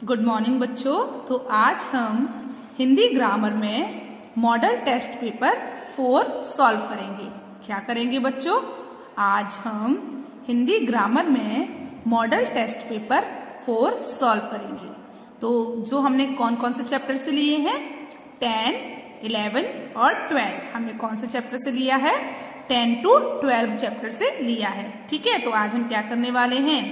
Good morning बच्चों। तो आज हम हिंदी ग्रामर में मॉडल टेस्ट पेपर 4 सॉल्व करेंगे। क्या करेंगे बच्चों? आज हम हिंदी ग्रामर में मॉडल टेस्ट पेपर 4 सॉल्व करेंगे। तो जो हमने कौन कौन से चैप्टर से लिए हैं, 10, 11 और 12। हमने कौन से चैप्टर से लिया है? 10 to 12 चैप्टर से लिया है। ठीक है, तो आज हम क्या करने वाले हैं?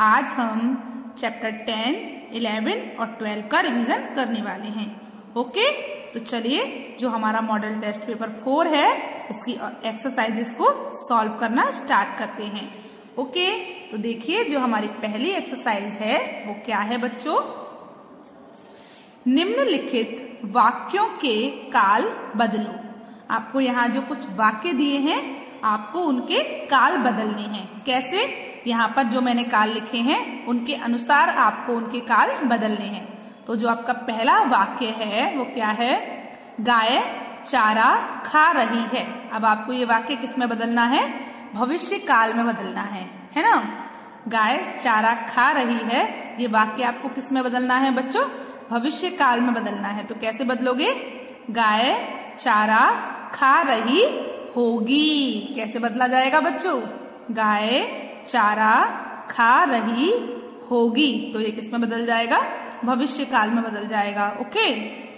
आज हम चैप्टर 10, 11 और 12 का रिवीजन करने वाले हैं। ओके, तो चलिए जो हमारा मॉडल टेस्ट पेपर 4 है इसकी एक्सरसाइजेस को सॉल्व करना स्टार्ट करते हैं। ओके, तो देखिए जो हमारी पहली एक्सरसाइज है वो क्या है बच्चों? निम्नलिखित वाक्यों के काल बदलो। आपको यहाँ जो कुछ वाक्य दिए हैं आपको उनके काल बदलने हैं। कैसे? यहाँ पर जो मैंने काल लिखे हैं उनके अनुसार आपको उनके काल बदलने हैं। तो जो आपका पहला वाक्य है वो क्या है? गाय चारा खा रही है। अब आपको ये वाक्य किस में बदलना है? भविष्य काल में बदलना है ना? गाय चारा खा रही है, ये वाक्य आपको किस में बदलना है बच्चों? भविष्य काल में बदलना है। तो कैसे बदलोगे? गाय चारा खा रही होगी। कैसे बदला जाएगा बच्चों? गाय चारा खा रही होगी। तो ये किस में बदल जाएगा? भविष्य काल में बदल जाएगा। ओके,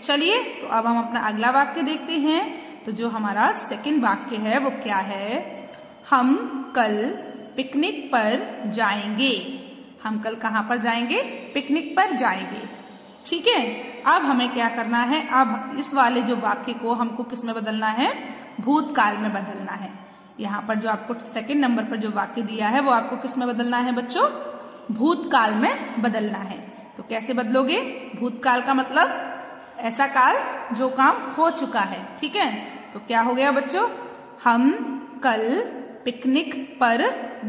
चलिए तो अब हम अपना अगला वाक्य देखते हैं। तो जो हमारा सेकंड वाक्य है वो क्या है? हम कल पिकनिक पर जाएंगे। हम कल कहाँ पर जाएंगे? पिकनिक पर जाएंगे। ठीक है, अब हमें क्या करना है? अब इस वाले जो वाक्य को हमको किस में बदलना है? भूतकाल में बदलना है। यहाँ पर जो आपको सेकंड नंबर पर जो वाक्य दिया है वो आपको किस में बदलना है बच्चों? भूतकाल में बदलना है। तो कैसे बदलोगे? भूतकाल का मतलब ऐसा काल जो काम हो चुका है। ठीक है, तो क्या हो गया बच्चों? हम कल पिकनिक पर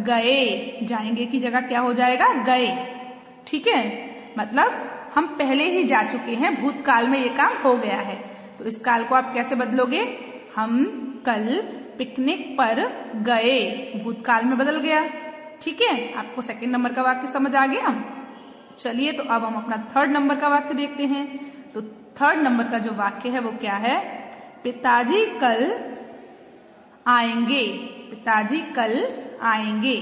गए। जाएंगे की जगह क्या हो जाएगा? गए। ठीक है, मतलब हम पहले ही जा चुके हैं, भूतकाल में ये काम हो गया है। तो इस काल को आप कैसे बदलोगे? हम कल पिकनिक पर गए, भूतकाल में बदल गया। ठीक है, आपको सेकंड नंबर का वाक्य समझ आ गया। चलिए तो अब हम अपना थर्ड नंबर का वाक्य देखते हैं। तो थर्ड नंबर का जो वाक्य है वो क्या है? पिताजी कल आएंगे। पिताजी कल आएंगे।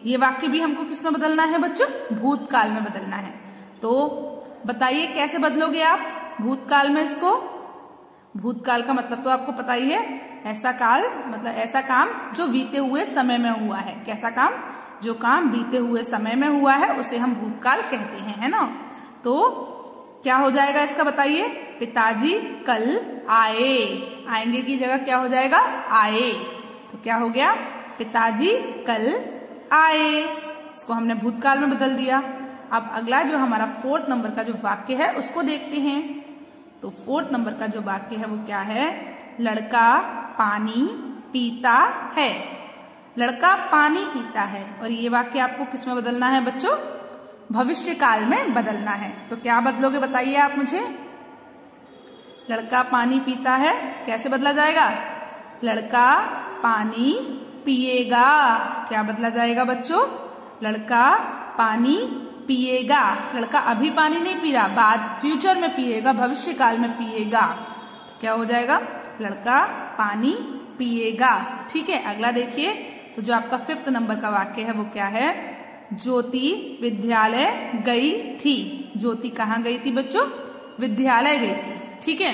ये वाक्य भी हमको किस में बदलना है बच्चों? भूतकाल में बदलना है। तो बताइए कैसे बदलोगे आप भूतकाल में इसको? भूतकाल का मतलब तो आपको पता ही है, ऐसा काल मतलब ऐसा काम जो बीते हुए समय में हुआ है। कैसा काम? जो काम बीते हुए समय में हुआ है उसे हम भूतकाल कहते हैं, है ना? तो क्या हो जाएगा इसका बताइए? पिताजी कल आए। आएंगे की जगह क्या हो जाएगा? आए। तो क्या हो गया? पिताजी कल आए। इसको हमने भूतकाल में बदल दिया। अब अगला जो हमारा फोर्थ नंबर का जो वाक्य है उसको देखते हैं। तो फोर्थ नंबर का जो वाक्य है वो क्या है? लड़का पानी पीता है। लड़का पानी पीता है। और ये वाक्य आपको किस में बदलना है बच्चों? भविष्य काल में बदलना है। तो क्या बदलोगे बताइए आप मुझे? लड़का पानी पीता है कैसे बदला जाएगा? लड़का पानी पिएगा। क्या बदला जाएगा बच्चों? लड़का पानी पिएगा। लड़का अभी पानी नहीं पी रहा, बाद फ्यूचर में पिएगा, भविष्य काल में पिएगा। तो क्या हो जाएगा? लड़का पानी पिएगा। ठीक है, अगला देखिए। तो जो आपका फिफ्थ नंबर का वाक्य है वो क्या है? ज्योति विद्यालय गई थी। ज्योति कहाँ गई थी बच्चों? विद्यालय गई थी। ठीक है,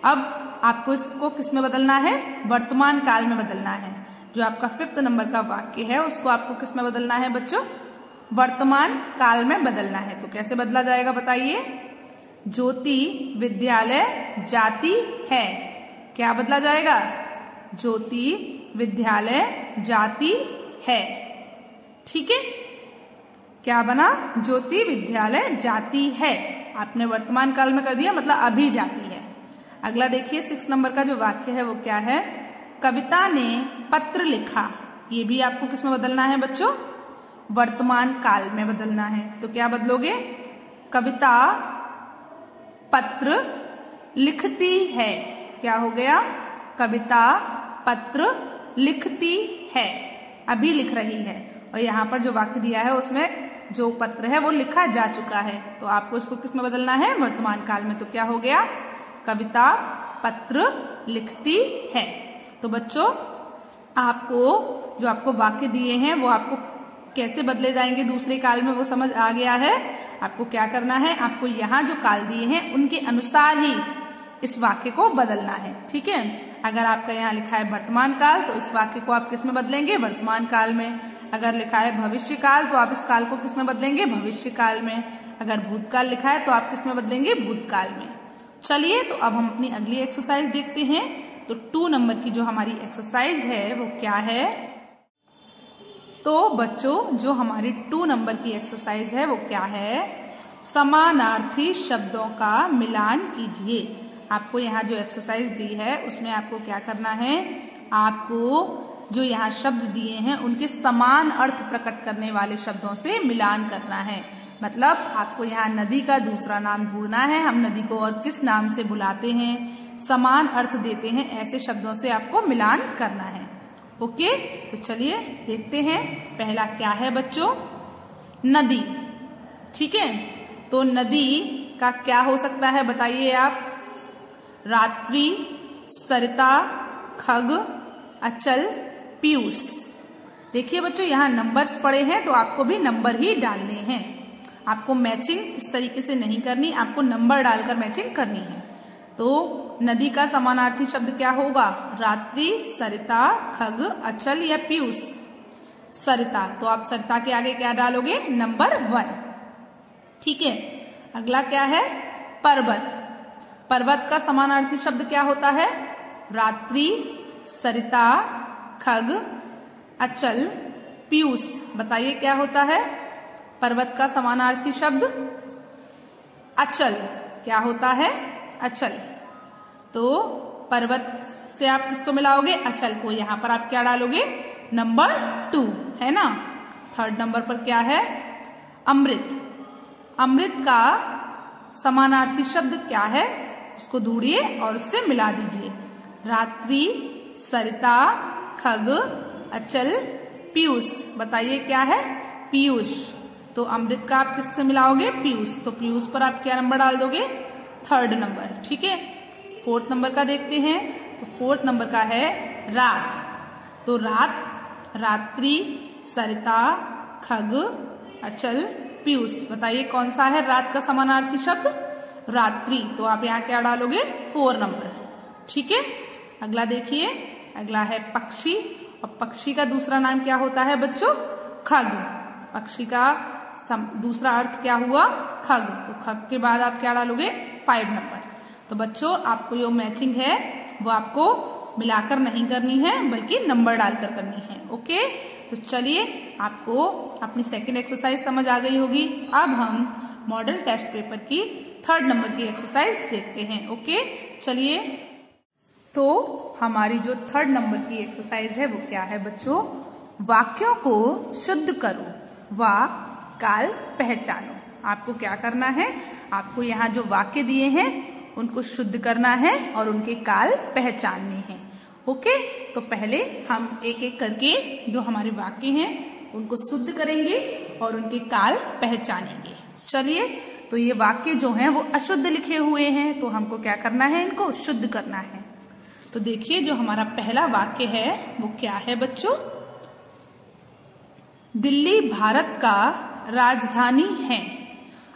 अब आपको इसको किस में बदलना है? वर्तमान काल में बदलना है। जो आपका फिफ्थ नंबर का वाक्य है उसको आपको किस में बदलना है बच्चों? वर्तमान काल में बदलना है। तो कैसे बदला जाएगा बताइए? ज्योति विद्यालय जाती है। क्या बदला जाएगा? ज्योति विद्यालय जाती है। ठीक है, क्या बना? ज्योति विद्यालय जाती है। आपने वर्तमान काल में कर दिया, मतलब अभी जाती है। अगला देखिए, 6 नंबर का जो वाक्य है वो क्या है? कविता ने पत्र लिखा। ये भी आपको किस में बदलना है बच्चों? वर्तमान काल में बदलना है। तो क्या बदलोगे? कविता पत्र लिखती है। क्या हो गया? कविता पत्र लिखती है, अभी लिख रही है। और यहाँ पर जो वाक्य दिया है उसमें जो पत्र है वो लिखा जा चुका है। तो आपको इसको किस में बदलना है? वर्तमान काल में। तो क्या हो गया? कविता पत्र लिखती है। तो बच्चों आपको जो आपको वाक्य दिए हैं वो आपको कैसे बदले जाएंगे दूसरे काल में वो समझ आ गया है। आपको क्या करना है? आपको यहाँ जो काल दिए हैं उनके अनुसार ही इस वाक्य को बदलना है। ठीक है, अगर आपका यहाँ लिखा है वर्तमान काल तो इस वाक्य को आप किस में बदलेंगे? वर्तमान काल में। अगर लिखा है भविष्य काल तो आप इस काल को किस में बदलेंगे? भविष्य काल में। अगर भूतकाल लिखा है तो आप किस में बदलेंगे? भूतकाल में। चलिए तो अब हम अपनी अगली एक्सरसाइज देखते हैं। तो 2 नंबर की जो हमारी एक्सरसाइज है वो क्या है? तो बच्चों जो हमारी 2 नंबर की एक्सरसाइज है वो क्या है? समानार्थी शब्दों का मिलान कीजिए। आपको यहाँ जो एक्सरसाइज दी है उसमें आपको क्या करना है? आपको जो यहाँ शब्द दिए हैं उनके समान अर्थ प्रकट करने वाले शब्दों से मिलान करना है। मतलब आपको यहाँ नदी का दूसरा नाम ढूंढना है। हम नदी को और किस नाम से बुलाते हैं, समान अर्थ देते हैं, ऐसे शब्दों से आपको मिलान करना है। ओके, तो चलिए देखते हैं। पहला क्या है बच्चों? नदी। ठीक है, तो नदी का क्या हो सकता है बताइए आप? रात्रि, सरिता, खग, अचल, पीयूष। देखिए बच्चों यहाँ नंबर्स पड़े हैं तो आपको भी नंबर ही डालने हैं। आपको मैचिंग इस तरीके से नहीं करनी, आपको नंबर डालकर मैचिंग करनी है। तो नदी का समानार्थी शब्द क्या होगा? रात्रि, सरिता, खग, अचल या पीयूष। सरिता, तो आप सरिता के आगे क्या डालोगे? नंबर 1। ठीक है, अगला क्या है? पर्वत। पर्वत का समानार्थी शब्द क्या होता है? रात्रि, सरिता, खग, अचल, पीयूष। बताइए क्या होता है पर्वत का समानार्थी शब्द? अचल। क्या होता है? अचल। तो पर्वत से आप किसको मिलाओगे? अचल को। यहाँ पर आप क्या डालोगे? नंबर 2 है ना। 3rd नंबर पर क्या है? अमृत। अमृत का समानार्थी शब्द क्या है? उसको ढूंढिए और उससे मिला दीजिए। रात्रि, सरिता, खग, अचल, पीयूष। बताइए क्या है? पीयूष। तो अमृत का आप किससे मिलाओगे? पीयूष। तो पीयूष पर आप क्या नंबर डाल दोगे? 3rd number. ठीक है, 4th नंबर का देखते हैं। तो 4th नंबर का है रात। तो रात, रात्रि, सरिता, खग, अचल, पीयूष। बताइए कौन सा है रात का समानार्थी शब्द? रात्रि। तो आप यहाँ क्या डालोगे? 4 नंबर। ठीक है, अगला देखिए। अगला है पक्षी। और पक्षी का दूसरा नाम क्या होता है बच्चों? खग। पक्षी का दूसरा अर्थ क्या हुआ? खग। तो खग के बाद आप क्या डालोगे? 5 नंबर। तो बच्चों आपको जो मैचिंग है वो आपको मिलाकर नहीं करनी है बल्कि नंबर डालकर करनी है। ओके, तो चलिए आपको अपनी सेकंड एक्सरसाइज समझ आ गई होगी। अब हम मॉडल टेस्ट पेपर की 3rd नंबर की एक्सरसाइज देखते हैं। ओके, चलिए। तो हमारी जो 3rd नंबर की एक्सरसाइज है वो क्या है बच्चों? वाक्यों को शुद्ध करो व काल पहचानो। आपको क्या करना है? आपको यहाँ जो वाक्य दिए हैं उनको शुद्ध करना है और उनके काल पहचानने हैं। ओके, तो पहले हम एक एक करके जो हमारे वाक्य हैं उनको शुद्ध करेंगे और उनके काल पहचानेंगे। चलिए, तो ये वाक्य जो हैं वो अशुद्ध लिखे हुए हैं तो हमको क्या करना है? इनको शुद्ध करना है। तो देखिए जो हमारा पहला वाक्य है वो क्या है बच्चों? दिल्ली भारत का राजधानी है।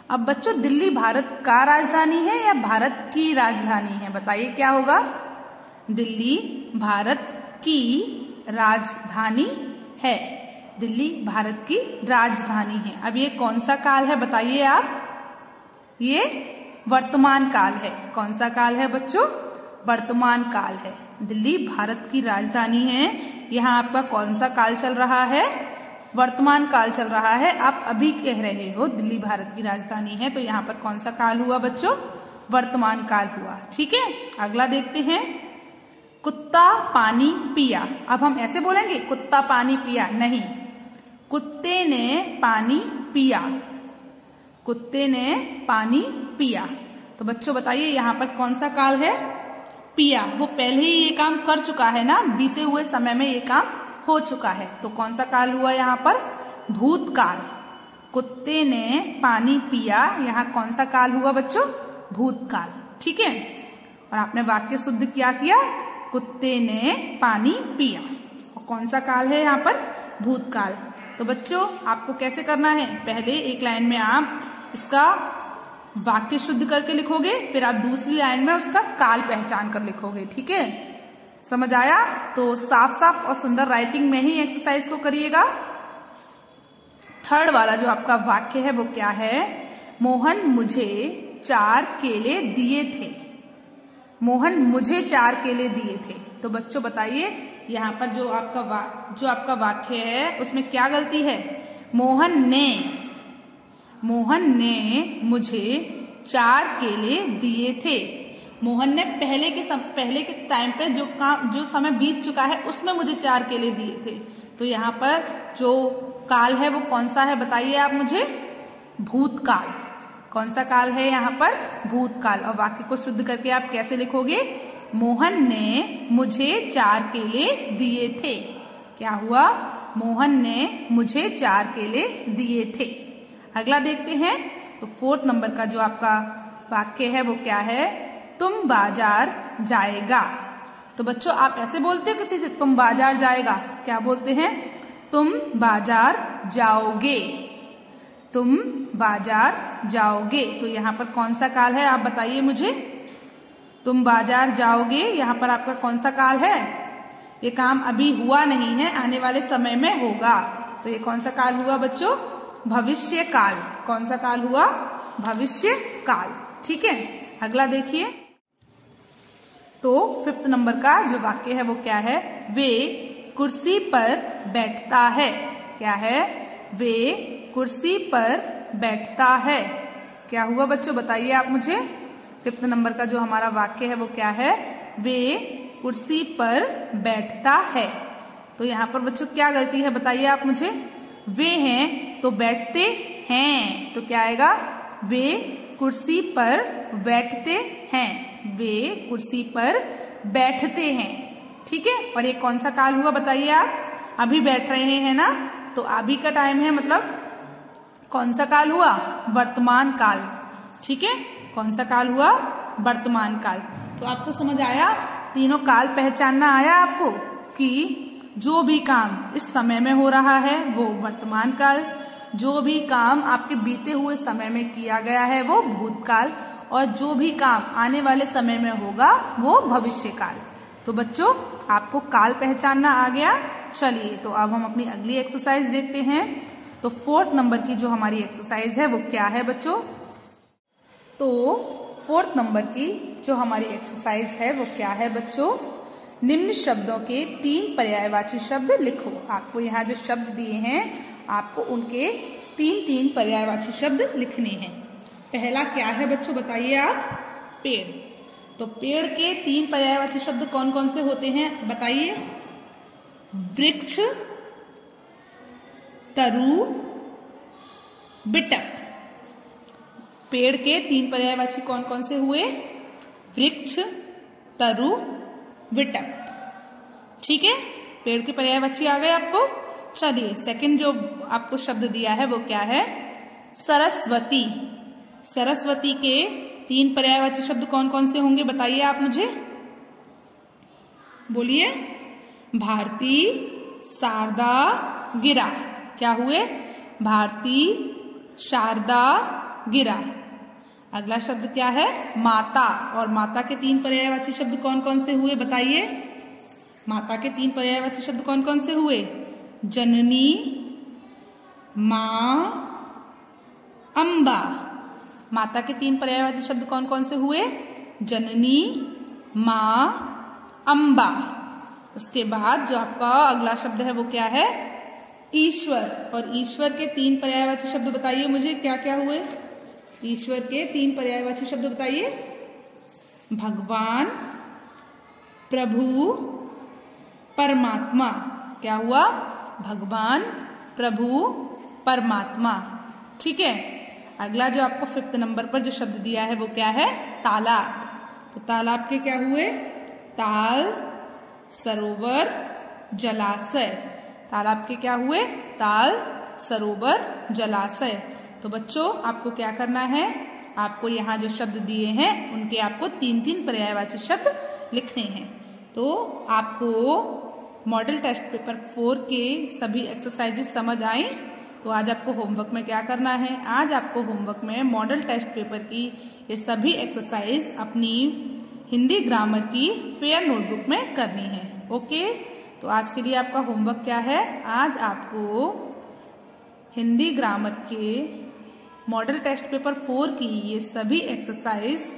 अब बच्चों दिल्ली भारत का राजधानी है या भारत की राजधानी है? बताइए क्या होगा? दिल्ली भारत की राजधानी है। दिल्ली भारत की राजधानी है। अब ये कौन सा काल है बताइए आप? ये वर्तमान काल है। कौन सा काल है बच्चों? वर्तमान काल है। दिल्ली भारत की राजधानी है। यहाँ आपका कौन सा काल चल रहा है? वर्तमान काल चल रहा है। आप अभी कह रहे हो दिल्ली भारत की राजधानी है तो यहाँ पर कौन सा काल हुआ बच्चों? वर्तमान काल हुआ। ठीक है, अगला देखते हैं। कुत्ता पानी पिया। अब हम ऐसे बोलेंगे कुत्ता पानी पिया? नहीं, कुत्ते ने पानी पिया। कुत्ते ने पानी पिया। तो बच्चों बताइए यहाँ पर कौन सा काल है? पिया। वो पहले ही ये काम कर चुका है ना, बीते हुए समय में ये काम हो चुका है। तो कौन सा काल हुआ यहाँ पर? भूतकाल। कुत्ते ने पानी पिया, यहाँ कौन सा काल हुआ बच्चों? भूतकाल। ठीक है, और आपने वाक्य शुद्ध क्या किया? कुत्ते ने पानी पिया। और कौन सा काल है यहाँ पर? भूतकाल। तो बच्चों आपको कैसे करना है? पहले एक लाइन में आप इसका वाक्य शुद्ध करके लिखोगे, फिर आप दूसरी लाइन में उसका काल पहचान कर लिखोगे। ठीक है, समझ आया? तो साफ साफ और सुंदर राइटिंग में ही एक्सरसाइज को करिएगा। थर्ड वाला जो आपका वाक्य है वो क्या है? मोहन मुझे 4 केले दिए थे। मोहन मुझे 4 केले दिए थे। तो बच्चों बताइए यहाँ पर जो आपका वाक्य है उसमें क्या गलती है? मोहन ने मुझे 4 केले दिए थे। मोहन ने पहले के टाइम पे जो समय बीत चुका है उसमें मुझे 4 केले दिए थे। तो यहाँ पर जो काल है वो कौन सा है बताइए आप मुझे? भूतकाल। कौन सा काल है यहाँ पर? भूतकाल। और वाक्य को शुद्ध करके आप कैसे लिखोगे? मोहन ने मुझे 4 केले दिए थे। क्या हुआ? मोहन ने मुझे 4 केले दिए थे। अगला देखते हैं। तो 4th नंबर का जो आपका वाक्य है वो क्या है? तुम बाजार जाएगा। तो बच्चों आप ऐसे बोलते हो किसी से? तुम बाजार जाएगा। क्या बोलते हैं? तुम बाजार जाओगे। तुम बाजार जाओगे। तो यहाँ पर कौन सा काल है आप बताइए मुझे? तुम बाजार जाओगे, यहाँ पर आपका कौन सा काल है? ये काम अभी हुआ नहीं है, आने वाले समय में होगा। तो ये कौन सा काल हुआ बच्चों? भविष्य काल। कौन सा काल हुआ? भविष्य काल। ठीक है, अगला देखिए। तो 5th नंबर का जो वाक्य है वो क्या है? वे कुर्सी पर बैठता है। क्या है? वे कुर्सी पर बैठता है। क्या हुआ बच्चों बताइए आप मुझे? 5th नंबर का जो हमारा वाक्य है वो क्या है? वे कुर्सी पर बैठता है। तो यहाँ पर बच्चों क्या गलती है बताइए आप मुझे? वे हैं तो बैठते हैं, तो क्या आएगा? वे कुर्सी पर बैठते हैं। वे कुर्सी पर बैठते हैं। ठीक है, और ये कौन सा काल हुआ बताइए आप? अभी बैठ रहे हैं ना, तो अभी का टाइम है, मतलब कौन सा काल हुआ? वर्तमान काल। ठीक है, कौन सा काल हुआ? वर्तमान काल। तो आपको समझ आया? तीनों काल पहचानना आया आपको कि जो भी काम इस समय में हो रहा है वो वर्तमान काल, जो भी काम आपके बीते हुए समय में किया गया है वो भूतकाल, और जो भी काम आने वाले समय में होगा वो भविष्य काल। तो बच्चों आपको काल पहचानना आ गया। चलिए तो अब हम अपनी अगली एक्सरसाइज देखते हैं। तो 4th नंबर की जो हमारी एक्सरसाइज है वो क्या है बच्चों? तो 4th नंबर की जो हमारी एक्सरसाइज है वो क्या है बच्चों? निम्न शब्दों के 3 पर्यायवाची शब्द लिखो। आपको यहाँ जो शब्द दिए हैं आपको उनके 3 पर्यायवाची शब्द लिखने हैं। पहला क्या है बच्चों बताइए आप? पेड़। तो पेड़ के 3 पर्यायवाची शब्द कौन कौन से होते हैं बताइए? वृक्ष, तरु, बिटक। पेड़ के 3 पर्यायवाची कौन कौन से हुए? वृक्ष, तरु, विटक। ठीक है, पेड़ के पर्यायवाची आ गए आपको। चलिए सेकंड जो आपको शब्द दिया है वो क्या है? सरस्वती। सरस्वती के 3 पर्यायवाची शब्द कौन कौन से होंगे बताइए आप मुझे? बोलिए। भारती, शारदा, गिरा। क्या हुए? भारती, शारदा, गिरा। अगला शब्द क्या है? माता। और माता के 3 पर्यायवाची शब्द कौन कौन से हुए बताइए? माता के 3 पर्यायवाची शब्द कौन कौन से हुए? जननी, माँ, अम्बा। माता के 3 पर्यायवाची शब्द कौन कौन से हुए? जननी, माँ, अम्बा। उसके बाद जो आपका अगला शब्द है वो क्या है? ईश्वर। और ईश्वर के 3 पर्यायवाची शब्द बताइए मुझे, क्या क्या हुए? ईश्वर के 3 पर्यायवाची शब्द बताइए। भगवान, प्रभु, परमात्मा। क्या हुआ? भगवान, प्रभु, परमात्मा। ठीक है, अगला जो आपको 5th नंबर पर जो शब्द दिया है वो क्या है? तालाब। तो तालाब के क्या हुए? ताल, सरोवर, जलाशय। तालाब के क्या हुए? ताल, सरोवर, जलाशय। तो बच्चों आपको क्या करना है, आपको यहाँ जो शब्द दिए हैं उनके आपको 3-3 पर्यायवाची शब्द लिखने हैं। तो आपको मॉडल टेस्ट पेपर 4 के सभी एक्सरसाइजेस समझ आई। तो आज आपको होमवर्क में क्या करना है, आज आपको होमवर्क में मॉडल टेस्ट पेपर की ये सभी एक्सरसाइज अपनी हिंदी ग्रामर की फेयर नोटबुक में करनी है। ओके, तो आज के लिए आपका होमवर्क क्या है, आज आपको हिंदी ग्रामर के मॉडल टेस्ट पेपर 4 की ये सभी एक्सरसाइज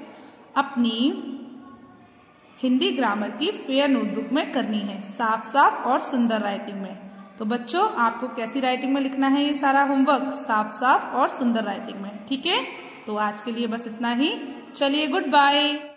अपनी हिंदी ग्रामर की फेयर नोटबुक में करनी है, साफ साफ और सुंदर राइटिंग में। तो बच्चों आपको कैसी राइटिंग में लिखना है ये सारा होमवर्क, साफ साफ और सुंदर राइटिंग में। ठीक है, तो आज के लिए बस इतना ही। चलिए, गुड बाय।